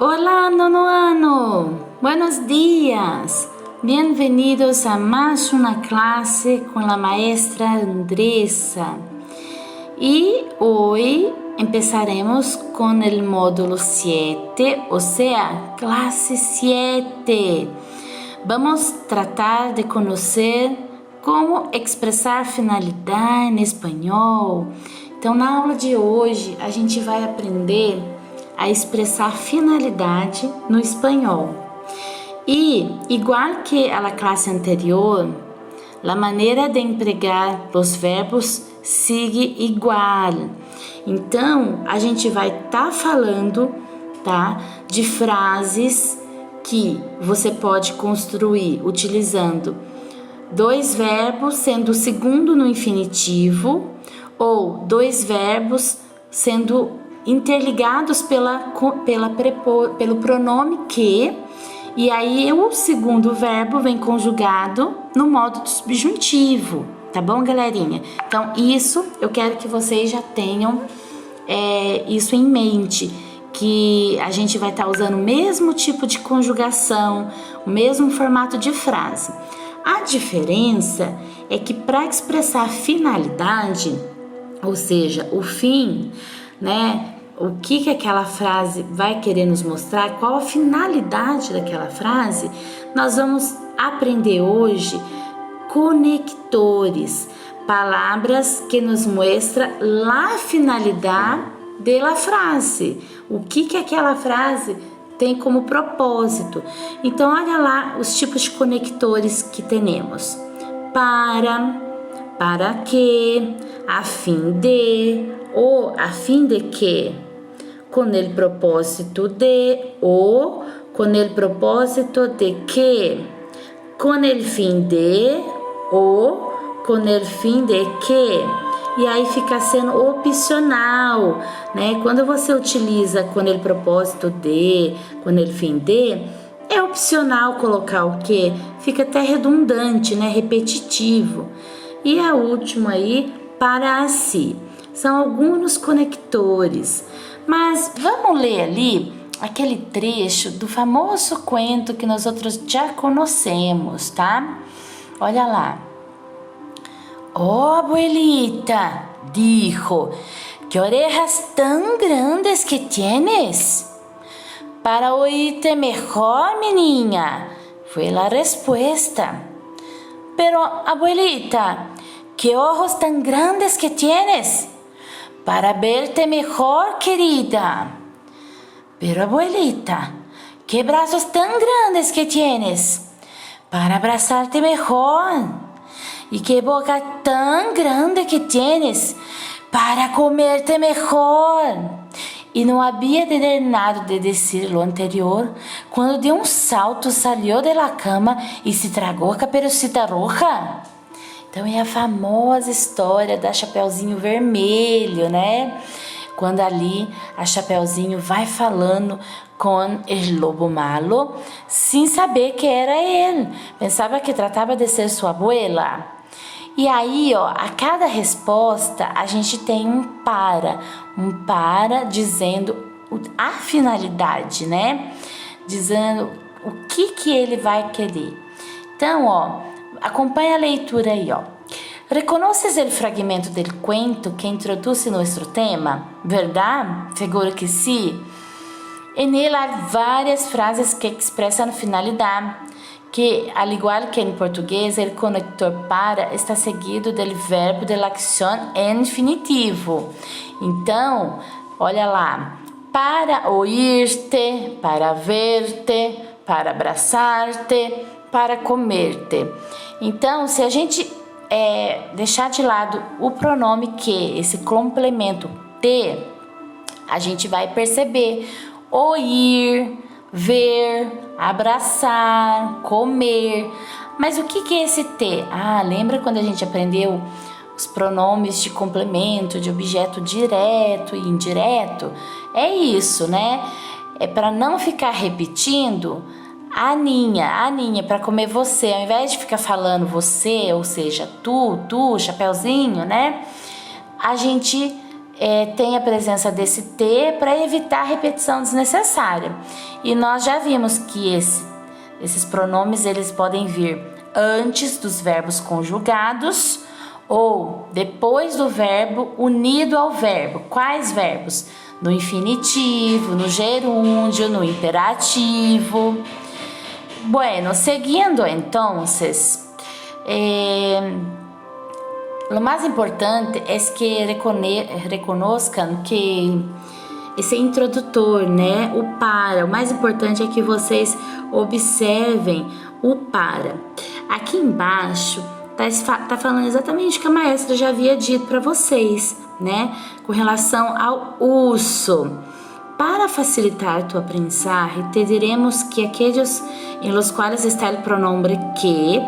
Hola, nono ano! Buenos días! Bienvenidos a más una clase con la maestra Andressa. Y hoy empezaremos con el módulo 7, o sea, clase 7. Vamos tratar de conocer como expressar finalidade em espanhol. Então, na aula de hoje, a gente vai aprender a expressar finalidade no espanhol. E, igual que a classe anterior, a maneira de empregar os verbos sigue igual. Então, a gente vai estar falando, de frases que você pode construir utilizando dois verbos sendo o segundo no infinitivo ou dois verbos sendo interligados pelo pronome que, e aí o segundo verbo vem conjugado no modo subjuntivo, tá bom, galerinha? Então, isso eu quero que vocês já tenham isso em mente, que a gente vai estar usando o mesmo tipo de conjugação, o mesmo formato de frase. A diferença é que para expressar finalidade, ou seja, o fim, o que aquela frase vai querer nos mostrar, qual a finalidade daquela frase, nós vamos aprender hoje conectores, palavras que nos mostram a finalidade da frase, o que aquela frase tem como propósito. Então, olha lá os tipos de conectores que temos. Para que, a fim de, ou a fim de que, com o propósito de, ou com o propósito de que, com o fim de, ou com o fim de que. E aí fica sendo opcional, Quando você utiliza com o propósito de, com o fim de, é opcional colocar o que, fica até redundante, repetitivo. E a última aí, para si. São alguns conectores. Mas vamos ler ali aquele trecho do famoso cuento que nós outros já conhecemos, tá? Olha lá. Oh, abuelita, dijo, ¿qué orejas tan grandes que tienes? Para oírte mejor, mi niña, fue la respuesta. Pero, abuelita, ¿qué ojos tan grandes que tienes? Para verte mejor, querida. Pero, abuelita, ¿qué brazos tan grandes que tienes? Para abrazarte mejor. ¿Y qué boca tan grande que tienes para comerte mejor? E não havia terminado de dizer lo anterior, quando de um salto saiu da cama e se tragou a caperucita roja. Então é a famosa história da Chapeuzinho Vermelho, Quando ali a Chapeuzinho vai falando com o lobo malo, sem saber que era ele. Pensava que tratava de ser sua abuela. E aí, a cada resposta, a gente tem um para dizendo a finalidade, Dizendo o que ele vai querer. Então, acompanha a leitura aí, ¿Reconoces el fragmento del cuento que introduce nuestro tema? ¿Verdad? Seguro que sí. En él hay varias frases que expresan finalidad, que, al igual que en portugués, el conector para está seguido del verbo de la acción en infinitivo. Então, olha lá, para ouvir-te, para ver-te, para abraçar-te, para comer-te. Então, se a gente deixar de lado o pronome que, esse complemento te, a gente vai perceber ouvir, ver, abraçar, comer. Mas o que é esse te? Lembra quando a gente aprendeu os pronomes de complemento, de objeto direto e indireto? É isso, É para não ficar repetindo Aninha, para comer você. Ao invés de ficar falando você, ou seja, tu, Chapeuzinho, A gente tem a presença desse T para evitar repetição desnecessária. E nós já vimos que esses pronomes eles podem vir antes dos verbos conjugados ou depois do verbo unido ao verbo. Quais verbos? No infinitivo, no gerúndio, no imperativo. Bueno, seguindo entonces, lo más importante es que reconozcan que esse introdutor, né, o para, o mais importante é que vocês observem o para. Aqui embaixo tá falando exatamente o que a maestra já havia dito para vocês, né, com relação ao uso. Para facilitar tu aprendizaje, te diremos que aquellos en los cuales está el pronombre que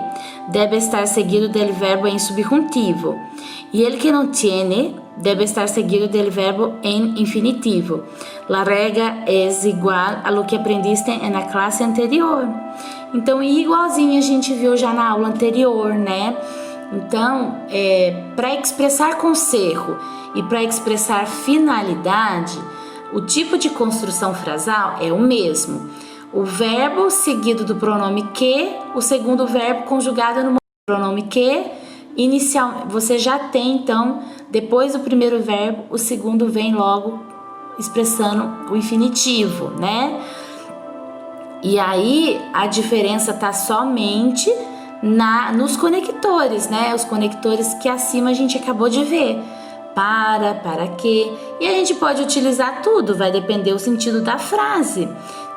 debe estar seguido del verbo en subjuntivo y el que no tiene debe estar seguido del verbo en infinitivo. La regla es igual a lo que aprendiste en la clase anterior. Então, igualzinho a gente viu já na aula anterior, né? Então, para expressar conserro e para expressar finalidade, o tipo de construção frasal é o mesmo. O verbo seguido do pronome que, o segundo verbo conjugado no pronome que, inicial, você já tem, então, depois do primeiro verbo, o segundo vem logo expressando o infinitivo, né? E aí, a diferença tá somente nos conectores, né? Os conectores que acima a gente acabou de ver. Para que, e a gente pode utilizar tudo, vai depender do sentido da frase.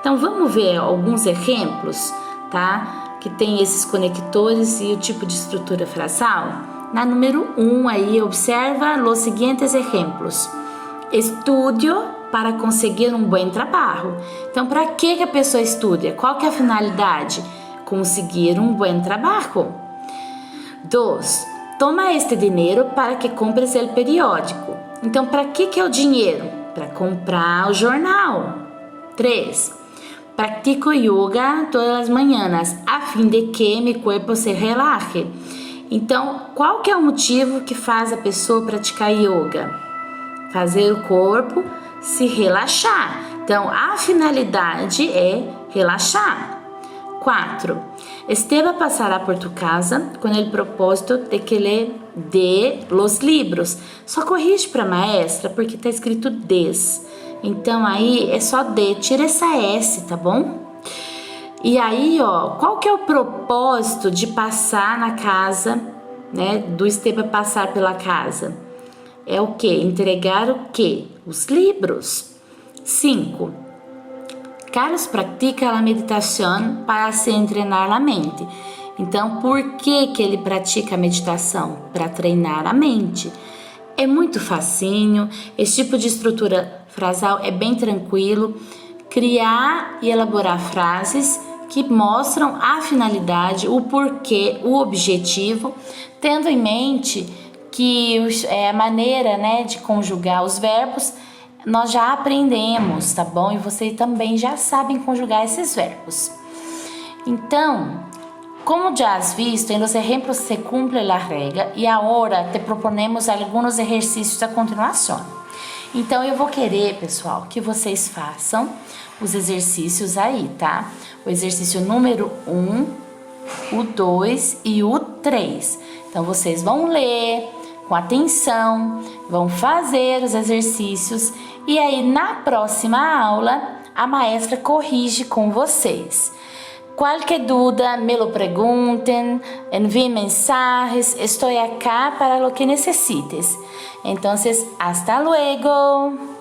Então vamos ver alguns exemplos, tá? Que tem esses conectores e o tipo de estrutura frasal. Na número 1 aí, observa os seguintes exemplos. Estudio para conseguir um bom trabalho. Então, para que a pessoa estuda? Qual que é a finalidade? Conseguir um bom trabalho. 2. Toma este dinheiro para que compres o periódico. Então, para que é o dinheiro? Para comprar o jornal. 3. Pratico yoga todas as manhãs, a fim de que meu corpo se relaxe. Então, qual que é o motivo que faz a pessoa praticar yoga? Fazer o corpo se relaxar. Então, a finalidade é relaxar. 4. Esteve a passar por tu casa com o propósito de que lhe dê os livros. Só corrige para a maestra porque está escrito des. Então aí é só de, tira essa S, tá bom? E aí, ó, qual que é o propósito de passar na casa, né? Do Esteve a passar pela casa? É o quê? Entregar o quê? Os livros. 5. Carlos pratica a meditação para se treinar a mente. Então, por que ele pratica a meditação? Para treinar a mente. É muito facinho, esse tipo de estrutura frasal é bem tranquilo. Criar e elaborar frases que mostram a finalidade, o porquê, o objetivo, tendo em mente que a maneira, né, de conjugar os verbos nós já aprendemos, tá bom? E vocês também já sabem conjugar esses verbos. Então, como já has visto, em los ejemplos se cumple la regla e agora te proponemos alguns exercícios a continuação. Então, eu vou querer, pessoal, que vocês façam os exercícios aí, tá? O exercício número 1, o 2 e o 3. Então, vocês vão ler com atenção, vão fazer os exercícios e aí na próxima aula a maestra corrige com vocês. Qualquer dúvida, me lo pregunten, enviem mensajes, estou acá para lo que necessites. Entonces, hasta luego!